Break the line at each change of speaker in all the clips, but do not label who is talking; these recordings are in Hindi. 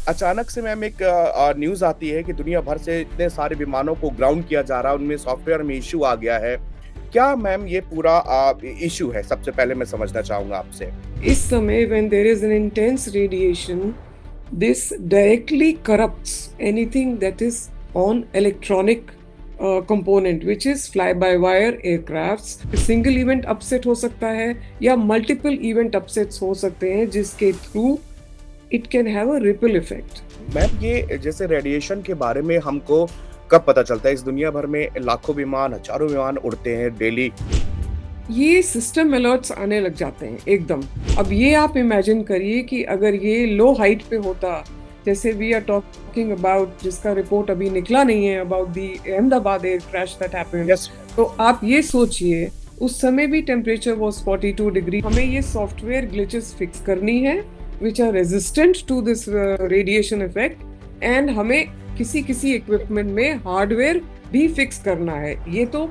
अचानक से मैम एक न्यूज़ आती है कि दुनिया भर से इतने सारे विमानों को ग्राउंड किया जा रहा है, उनमें सॉफ्टवेयर में इश्यू आ गया है। क्या मैम ये पूरा इश्यू है? सबसे पहले मैं समझना चाहूँगा आपसे।
इस समय when there is an intense radiation, this directly corrupts anything that is on electronic component, which is fly-by-wire aircrafts. Single event upset हो सकता है या मल्टीपल इवेंट अपसेट्स हो सकते हैं जिसके through it can have a ripple effect.
Ma'am ये जैसे रेडिएशन के बारे में हमको कब पता चलता है? इस दुनिया भर में लाखों विमान, हज़ारों विमान उड़ते हैं डेली।
ये सिस्टम अलर्ट्स आने लग जाते हैं एकदम। अब ये आप इमेजिन करिए कि अगर ये लो हाइट पे होता, जैसे वी आर टॉकिंग अबाउट, जिसका रिपोर्ट अभी निकला नहीं है, about the Ahmedabad air crash that happened.
Yes.
तो आप ये सोचिए उस समय भी टेम्परेचर वाज 42 डिग्री। हमें ये सॉफ्टवेयर ग्लिचेस फिक्स करनी है which are resistant to this radiation effect, and हमें किसी किसी इक्विपमेंट में हार्डवेयर भी फिक्स करना है। ये तो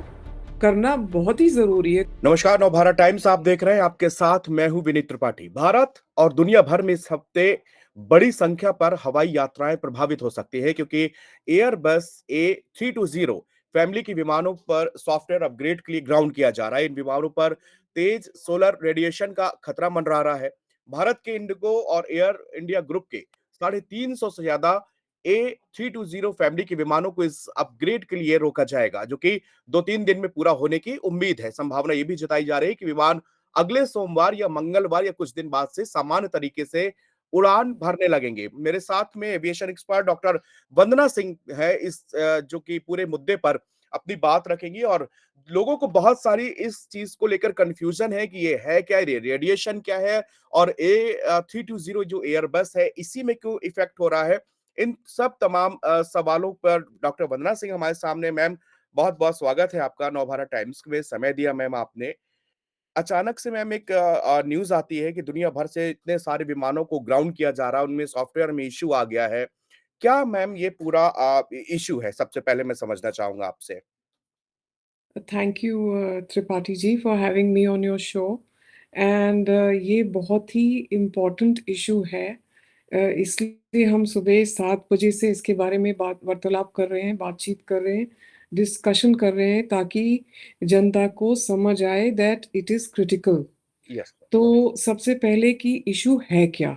करना बहुत ही जरूरी है।
नमस्कार, नवभारत टाइम्स आप देख रहे हैं। आपके साथ मैं हूं विनीत त्रिपाठी। भारत और दुनिया भर में इस हफ्ते बड़ी संख्या पर हवाई यात्राएं प्रभावित हो सकती है क्योंकि एयरबस A320 फैमिली के विमानों पर सॉफ्टवेयर अपग्रेड के लिए ग्राउंड किया जा रहा है। इन विमानों पर तेज सोलर रेडिएशन का खतरा मंडरा रहा है। भारत के इंडिगो और एयर इंडिया ग्रुप के 350 से ज्यादा A320 फैमिली के विमानों को इस अपग्रेड के लिए रोका जाएगा, जो कि 2-3 दिन में पूरा होने की उम्मीद है। संभावना ये भी जताई जा रही है कि विमान अगले सोमवार या मंगलवार या कुछ दिन बाद से सामान्य तरीके से उड़ान भरने लगेंगे। मेरे साथ में एविएशन एक्सपर्ट डॉक्टर वंदना सिंह है, जो कि पूरे मुद्दे पर अपनी बात रखेंगी। और लोगों को बहुत सारी इस चीज को लेकर कंफ्यूजन है कि ये है क्या, रेडिएशन क्या है, और A320 जो एयरबस है इसी में क्यों इफेक्ट हो रहा है। इन सब तमाम सवालों पर डॉक्टर वंदना सिंह हमारे सामने। मैम, बहुत-बहुत स्वागत है आपका। नवभारत टाइम्स में समय दिया मैम आपने। अचानक से मैम एक न्यूज़ आती है कि दुनिया भर से इतने सारे विमानों को ग्राउंड किया जा रहा है, उनमें सॉफ्टवेयर में इश्यू आ गया है। क्या मैम ये पूरा इश्यू है? सबसे पहले मैं समझना चाहूँगा आपसे।
Thank you Tripathi ji for having me on your show. And ये बहुत ही इम्पोर्टेंट इशू है। इसलिए हम सुबह 7 बजे से इसके बारे में बात वार्तालाप कर रहे हैं, बातचीत कर रहे हैं, डिस्कशन कर रहे हैं, ताकि जनता को समझ आए that it is critical.
Yes.
तो सबसे पहले कि इशू है क्या,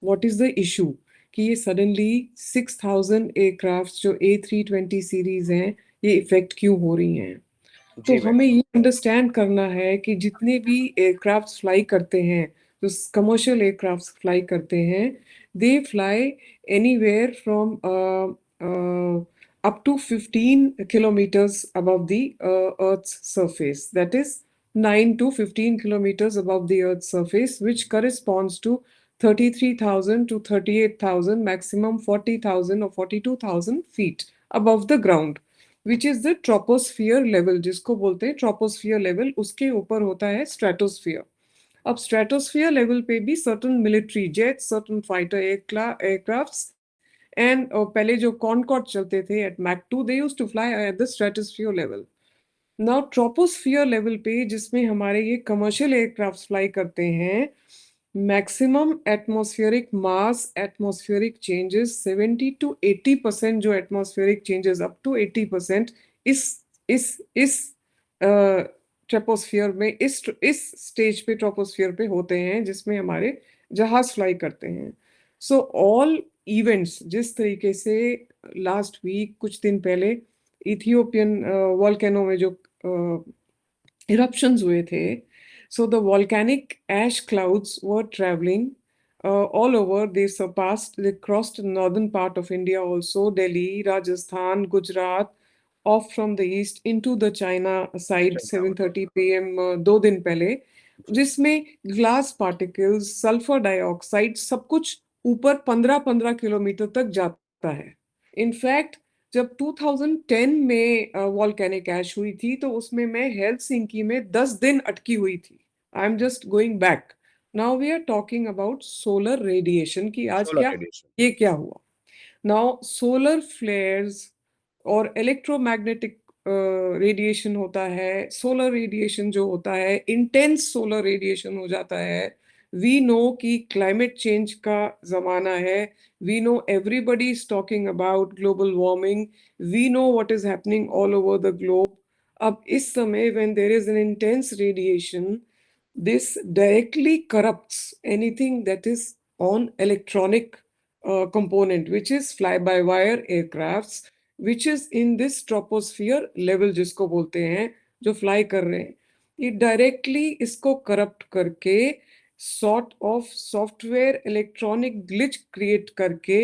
व्हाट इज़ द इशू, कि ये सडनली 6000 एयरक्राफ्ट जो A320 सीरीज हैं, ये इफेक्ट क्यों हो रही हैं। तो
जी मैम।
हमें ये अंडरस्टैंड करना है कि जितने भी एयरक्राफ्ट फ्लाई करते हैं, जो कमर्शियल एयरक्राफ्ट फ्लाई करते हैं, they fly anywhere from up to 15 kilometers above the Earth's surface. That is 9 to 15 kilometers above the Earth's surface, which corresponds to 33,000 to 38,000, maximum 40,000 or 42,000 feet above the ground, which is the troposphere level, जिसको बोलते हैं ट्रोपोस्फियर लेवल। उसके ऊपर होता है स्ट्रेटोस्फियर। अब स्ट्रेटोस्फियर लेवल पे भी certain military jet, certain fighter aircrafts, and पहले जो कॉनकॉर्ड चलते थे at Mach 2, they used to fly at the stratosphere level. Now troposphere level पे, जिसमें हमारे ये कमर्शियल एयरक्राफ्ट फ्लाई करते हैं, maximum atmospheric mass, atmospheric changes 70 to 80%, जो एटमॉस्फेरिक चेंजेस अप टू 80% इस इस ट्रोपोस्फियर में, इस स्टेज पे ट्रोपोस्फियर पे होते हैं, जिसमें हमारे जहाज फ्लाई करते हैं। सो ऑल इवेंट्स, जिस तरीके से लास्ट वीक, कुछ दिन पहले इथियोपियन वॉल्केनो में जो eruptions हुए थे, so the volcanic ash clouds were traveling all over. They surpassed, they crossed the northern part of India also, Delhi, Rajasthan, Gujarat, off from the east into the China side, 7:30 p.m. 2 दिन पहले, जिसमें ग्लास पार्टिकल्स, सल्फर डाइऑक्साइड, सब कुछ ऊपर 15-15 किलोमीटर तक जाता है। इनफैक्ट जब 2010 में वॉल्केनिक ऐश हुई थी, तो उसमें मैं हेलसिंकी में 10 दिन अटकी हुई थी। I am just going back. Now we are talking about solar radiation की आज
सोलर
क्या,
रेडिएशन।
ये क्या हुआ। नाउ सोलर फ्लेयर्स और इलेक्ट्रोमैग्नेटिक रेडिएशन होता है। सोलर रेडिएशन जो होता है, इंटेंस सोलर रेडिएशन हो जाता है, वी नो कि क्लाइमेट चेंज का जमाना है, we know everybody is talking about global warming, we know what is happening all over the globe. अब इस समय when there is an intense radiation, this directly corrupts anything that is on electronic component, which is fly-by-wire aircrafts, which is in this troposphere level जिसको बोलते हैं, जो fly कर रहे हैं. ये directly इसको corrupt करके sort of software electronic glitch create करके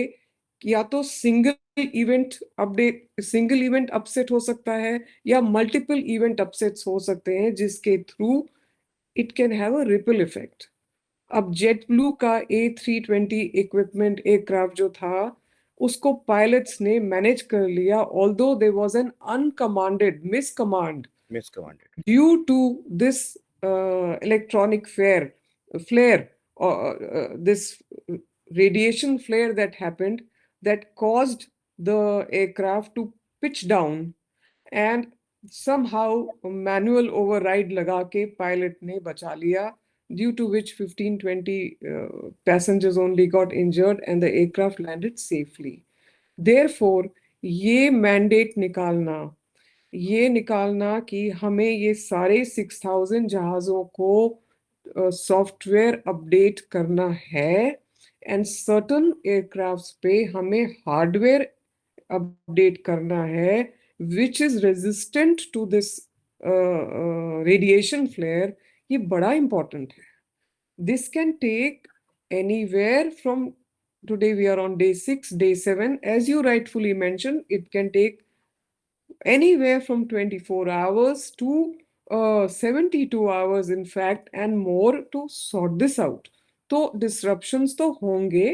या तो सिंगल इवेंट अपसेट हो सकता है या मल्टीपल इवेंट अपसेट्स हो सकते हैं, जिसके through it can have a ripple effect. अब जेट ब्लू का A320 इक्विपमेंट एयरक्राफ्ट जो था, उसको पायलट्स ने मैनेज कर लिया, although there was an uncommanded miscommand due to this electronic flare, this radiation flare that happened, that caused the aircraft to pitch down, and somehow manual override लगा के पायलट ने बचा लिया, due to which 15-20 passengers only got injured and the aircraft landed safely. Therefore, ये mandate निकालना कि हमें ये सारे 6,000 जहाज़ों को सॉफ्टवेयर अपडेट करना है, एंड सर्टन एयरक्राफ्ट्स पे हमें हार्डवेयर अपडेट करना है which is resistant to this radiation flare. ये बड़ा important है. This can take anywhere from, today we are on day 6, day 7, as you rightfully mentioned, it can take anywhere from 24 hours to 72 hours in fact, and more to sort this out. तो disruptions तो होंगे,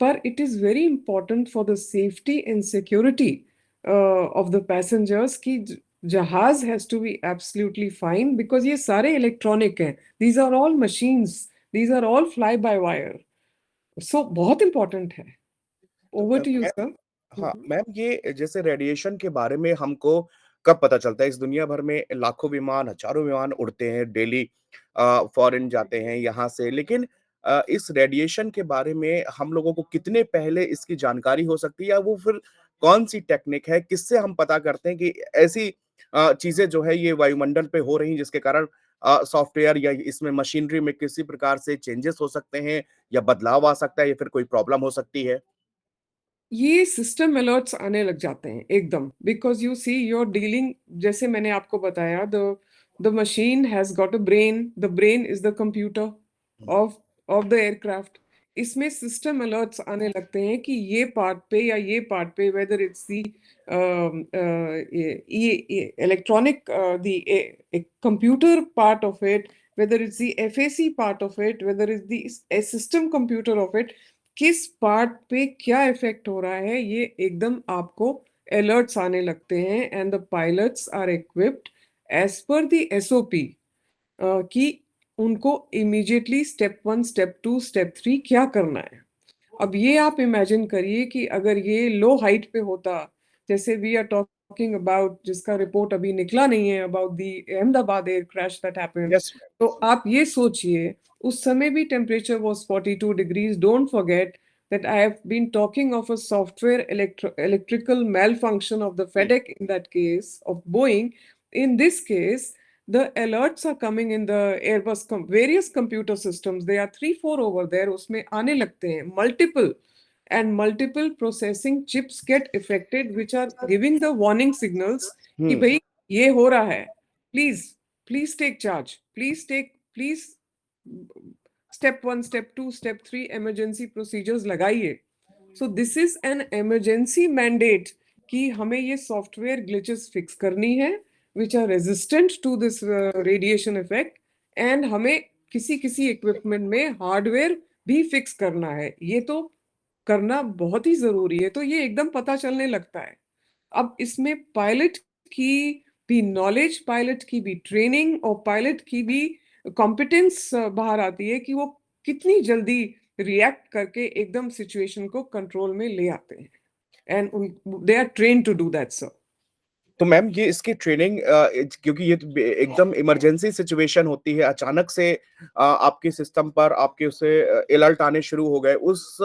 पर it is very important for the safety and security of the passengers कि जहाज has to be absolutely fine, because ये सारे electronic हैं, these are all machines, these are all fly by wire, so बहुत important है. Over to you, sir.
हाँ मैम, ये जैसे रेडिएशन के बारे में हमको कब पता चलता है? इस दुनिया भर में लाखों विमान, हजारों विमान उड़ते हैं, डेली फॉरेन जाते हैं यहाँ से, लेकिन इस रेडिएशन के बारे में हम लोगों को कितने पहले इसकी जानकारी हो सकती है, या वो फिर कौन सी टेक्निक है, किससे हम पता करते हैं कि ऐसी चीजें जो है ये वायुमंडल पे हो रही हैं, जिसके कारण सॉफ्टवेयर या इसमें मशीनरी में किसी प्रकार से चेंजेस हो सकते हैं, या बदलाव आ सकता है, या फिर कोई प्रॉब्लम हो सकती है?
ये सिस्टम अलर्ट्स आने लग जाते हैं एकदम, because you see your dealing, जैसे मैंने आपको बताया, the machine has got a brain, the brain is the computer of the aircraft. इसमें सिस्टम अलर्ट्स आने लगते हैं कि ये पार्ट पे या ये पार्ट पे, whether it's the electronic, the computer part of it, whether it's the FAC part of it, whether it's the system computer of it, किस पार्ट पे क्या इफेक्ट हो रहा है, ये एकदम आपको अलर्ट्स आने लगते हैं, and the pilots are equipped as per the SOP कि उनको इमीडिएटली स्टेप 1, स्टेप 2, स्टेप 3 क्या करना है. अब ये आप इमेजिन करिए कि अगर ये लो हाइट पे होता, जैसे वी आर टॉकिंग अबाउट, जिसका रिपोर्ट अभी निकला नहीं है, about the Ahmedabad air crash that happened, तो आप ये सोचिए उस समय भी temperature was 42 degrees. Don't forget that I have been talking of a software electrical malfunction of the FedEx in that case, of Boeing. In this case, the alerts are coming in the Airbus various computer systems. There are 3-4 over there. उसमें आने लगते हैं multiple, and multiple processing chips get affected, which are giving the warning signals कि भाई ये हो रहा है, please take charge, please step 1, step 2, step 3 emergency procedures लगाइए. So this is an emergency mandate कि हमें ये software glitches fix करनी है, which are resistant to this radiation effect, and हमें किसी equipment में hardware भी fix करना है. ये तो करना बहुत ही जरूरी है, तो ये एकदम पता चलने लगता है. अब इसमें पायलट की भी नॉलेज, पायलट की भी ट्रेनिंग और पायलट की भी कॉम्पिटेंस बाहर आती है कि वो कितनी जल्दी रिएक्ट करके एकदम सिचुएशन को कंट्रोल में ले आते हैं, and they are train to do that, sir.
तो मैम ये इसकी ट्रेनिंग क्योंकि ये तो एकदम इमरजेंसी सिचुएशन होती है, अचानक से आपके सिस्टम पर आपके उसे अलर्ट आने शुरू हो गए। उस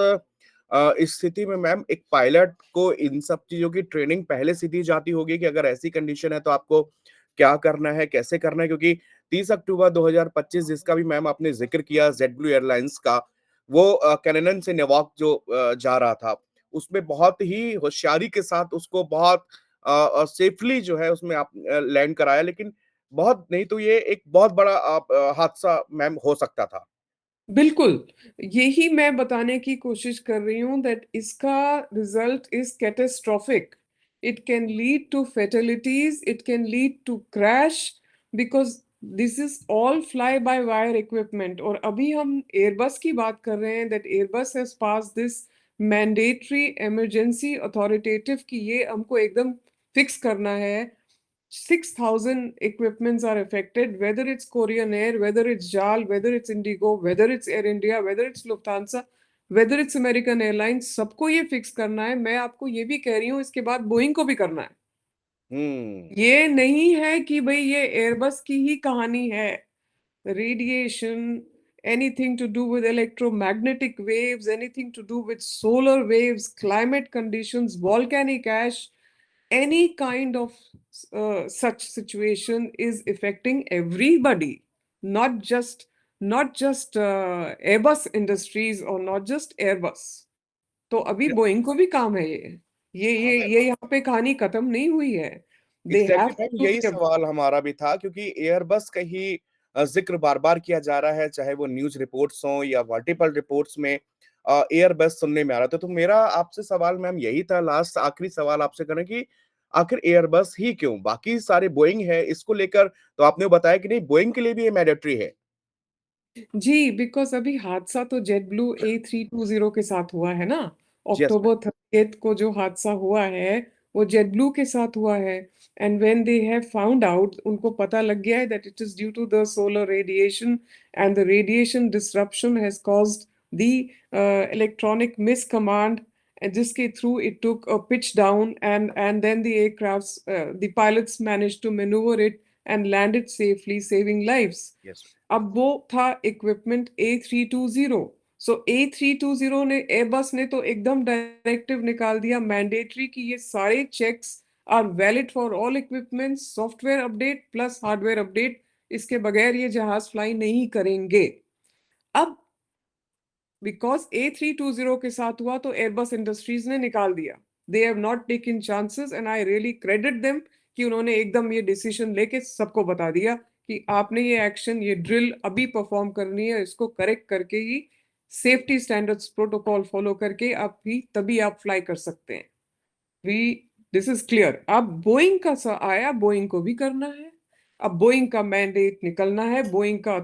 इस स्थिति में मैम एक पायलट को इन सब चीज़ों की ट्रेनिंग पहले से दी जाती होगी कि अगर ऐसी कंडीशन है तो आपको क्या करना है, कैसे करना है? क्योंकि 30 अक्टूबर 2025 जिसका भी मैम आपने ज़िक्र किया जेटब्लू एयरलाइंस का, वो कैनान से नेवार्क जो जा रहा था, उसमें बहुत ही होशियारी के साथ उसको बहुत सेफली जो है उसमें आप लैंड कराया, लेकिन बहुत नहीं तो ये एक बहुत बड़ा हादसा मैम हो सकता था।
बिल्कुल, यही मैं बताने की कोशिश कर रही हूँ दैट इसका result is catastrophic. It can lead to fatalities, it can lead to crash, because this is all fly by wire equipment. और अभी हम एयरबस की बात कर रहे हैं that Airbus has pass this mandatory emergency authoritative कि ये हमको एकदम फिक्स करना है। 6,000 equipments are affected, whether it's Korean Air, whether it's JAL, whether it's Indigo, whether it's Air India, whether it's Lufthansa, whether it's American Airlines, सबको ये फिक्स करना है। मैं आपको ये भी कह रही हूँ इसके बाद बोइंग को भी करना है।
हुँ।
ये नहीं है कि भाई ये एयरबस की ही कहानी है। Radiation, anything to do with electromagnetic waves, anything to do with solar waves, climate conditions, volcanic ash, any kind of such situation is affecting everybody, not just Airbus Industries or not just Airbus. तो अभी बोइंग को भी काम है
हाँ, मैं
ये यहाँ पे कहानी खत्म नहीं हुई है। दे
एग्ज़ैक्टली
हैव
मैम
टू
यही सवाल हमारा भी था क्योंकि एयरबस का ही ज़िक्र बार-बार किया जा रहा है, चाहे वो न्यूज़ रिपोर्ट्स हों या मल्टीपल रिपोर्ट्स में एयरबस सुनने में आ रहा था। तो मेरा आपसे सवाल मैम यही था, लास्ट आखिरी सवाल आपसे करें कि आखिर एयरबस ही क्यों? बाकी सारे बोइंग है, इसको लेकर तो आपने बताया कि नहीं बोइंग के लिए भी ये मैंडेटरी है।
जी, बिकॉज अभी हादसा तो जेट ब्लू A320 के साथ हुआ है ना।
Yes ma'am.
अक्टूबर 30 को जो हादसा हुआ है वो जेट ब्लू के साथ हुआ है। And when they have found out, उनको पता लग गया है that it is due to the solar radiation, and the radiation disruption has caused the electronic miss command, जिसके through it took a pitch down, and then the aircrafts the pilots managed to manoeuvre it and landed safely, saving lives.
Yes
अब वो था इक्विपमेंट A320। सो A320 ने, एयरबस ने तो एकदम डायरेक्टिव निकाल दिया मैंडेटरी कि ये सारे checks are valid for all equipments, software update plus hardware update, इसके बगैर ये जहाज फ्लाई नहीं करेंगे। अब बिकॉज A320 के साथ हुआ तो एयरबस इंडस्ट्रीज ने निकाल दिया। They have not taken chances and I really credit them कि उन्होंने एकदम ये डिसीजन लेके सबको बता दिया कि आपने ये एक्शन, ये ड्रिल अभी परफॉर्म करनी है, इसको करेक्ट करके ही सेफ्टी स्टैंडर्ड्स प्रोटोकॉल फॉलो करके आप भी तभी आप फ्लाई कर सकते हैं। We this is clear. अब बोइंग का आया, बोइंग को भी करना है। अब बोइंग का मैंडेट निकलना है, बोइंग का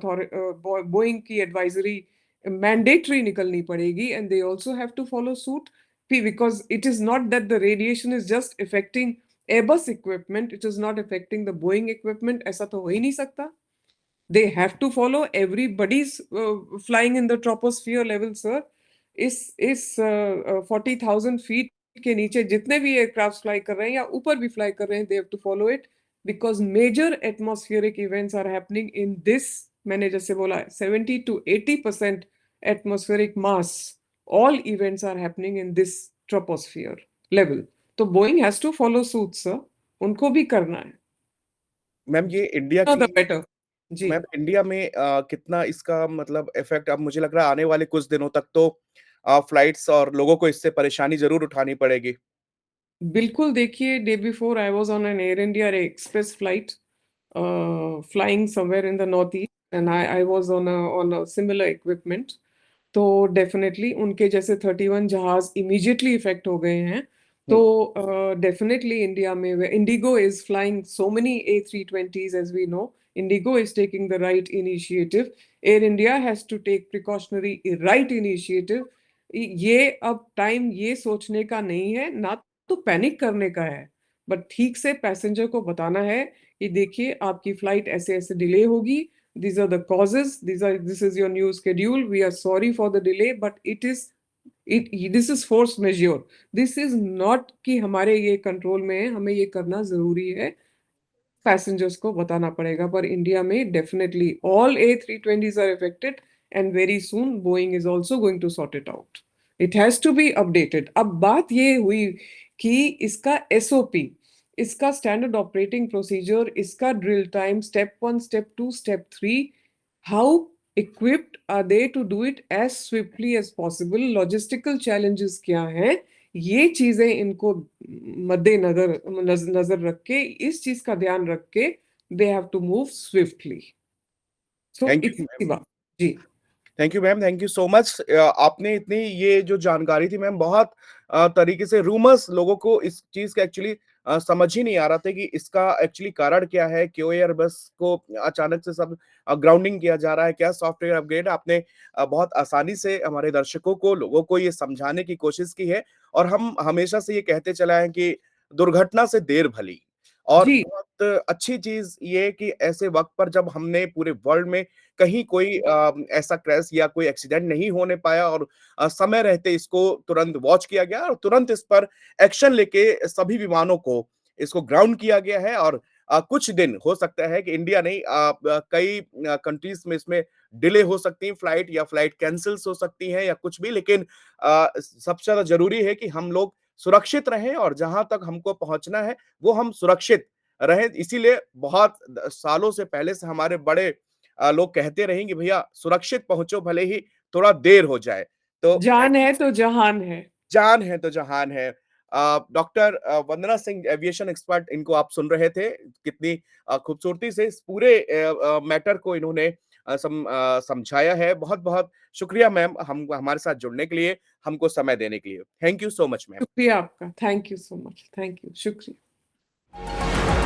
बोइंग की एडवाइजरी मैंडेटरी निकलनी पड़ेगी, and they also have to follow suit, because it is not that the radiation is just affecting Airbus equipment, it is not affecting the Boeing equipment. ऐसा तो हो ही नहीं सकता। they have to follow, everybody's flying in the troposphere level, sir। इस 40,000 फीट के नीचे जितने भी एयरक्राफ्ट फ्लाई कर रहे हैं या ऊपर भी फ्लाई कर रहे हैं, they have to follow it, because major atmospheric events are happening in this, मैंने जैसे बोला 70 to 80% atmospheric mass, all events are happening in this troposphere level। तो Boeing has to follow suit, sir। उनको भी करना है।
मैम ये इंडिया
The
की
better। जी,
मैम इंडिया में कितना इसका मतलब इफेक्ट अब मुझे लग रहा है आने वाले कुछ दिनों तक तो फ्लाइट्स और लोगों को इससे परेशानी ज़रूर उठानी पड़ेगी।
बिल्कुल। देखिए, day before I was on an air India express flight flying somewhere in the north east, and I was on a similar equipment. तो डेफिनेटली उनके जैसे 31 जहाज इमीडिएटली इफेक्ट हो गए हैं। तो
हुँ,
डेफिनेटली इंडिया में IndiGo is flying so many A320s, as we know. IndiGo is taking the right initiative. Air India has to take precautionary right initiative. ये अब टाइम ये सोचने का नहीं है, ना तो पैनिक करने का है, बट ठीक से पैसेंजर को बताना है कि देखिए आपकी फ्लाइट ऐसे ऐसे डिले होगी, these are the causes, this is your new schedule, we are sorry for the delay, but it is this is force majeure, this is not कि हमारे ये कंट्रोल में है, हमें ये करना जरूरी है, पैसेंजर्स को बताना पड़ेगा। पर इंडिया में definitely all A320s are affected and very soon Boeing is also going to sort it out. It has to be updated. अब बात ये हुई कि इसका SOP, इसका स्टैंडर्ड ऑपरेटिंग प्रोसीजर, इसका drill time, step 1, step 2, step 3, how equipped are they to do it as swiftly as possible, logistical challenges क्या हैं, ये चीजें इनको मद्देनजर नजर रख के, इस चीज का ध्यान रख के they have to move swiftly. So
thank you
इतनी बात जी।
Thank you ma'am, thank you so much. आपने इतनी ये जो जानकारी थी मैम, बहुत तरीके से रूमर्स लोगों को इस चीज का एक्चुअली समझ ही नहीं आ रहा था कि इसका एक्चुअली कारण क्या है, क्यों एयरबस को अचानक से सब ग्राउंडिंग किया जा रहा है, क्या सॉफ्टवेयर अपग्रेड। आपने बहुत आसानी से हमारे दर्शकों को, लोगों को ये समझाने की कोशिश की है। और हम हमेशा से ये कहते चला है कि दुर्घटना से देर भली। और
जी
बहुत अच्छी चीज ये कि ऐसे वक्त पर जब हमने पूरे वर्ल्ड में कहीं कोई ऐसा क्रैश या कोई एक्सीडेंट नहीं होने पाया, और समय रहते इसको तुरंत वॉच किया गया और तुरंत इस पर एक्शन लेके सभी विमानों को इसको ग्राउंड किया गया है। और कुछ दिन हो सकता है कि इंडिया नहीं, कई कंट्रीज में इसमें डिले हो सकती है फ्लाइट, या फ्लाइट कैंसिल्स हो सकती है, या कुछ भी। लेकिन सबसे ज्यादा जरूरी है कि हम लोग सुरक्षित रहें, और जहां तक हमको पहुंचना है वो हम सुरक्षित रहें। इसीलिए बहुत सालों से पहले से हमारे बड़े लोग कहते रहेंगे, भैया सुरक्षित पहुंचो, भले ही थोड़ा देर हो जाए। तो
जान है तो जहान है।
जान है तो जहान है। डॉक्टर वंदना सिंह, एविएशन एक्सपर्ट, इनको आप सुन रहे थे, कितनी खूबसूरती से इस पूरे मैटर को इन्होंने समझाया है। बहुत बहुत शुक्रिया मैम, हम हमारे साथ जुड़ने के लिए, हमको समय देने के लिए। Thank you so much ma'am.
शुक्रिया आपका, thank you so much, thank you, शुक्रिया।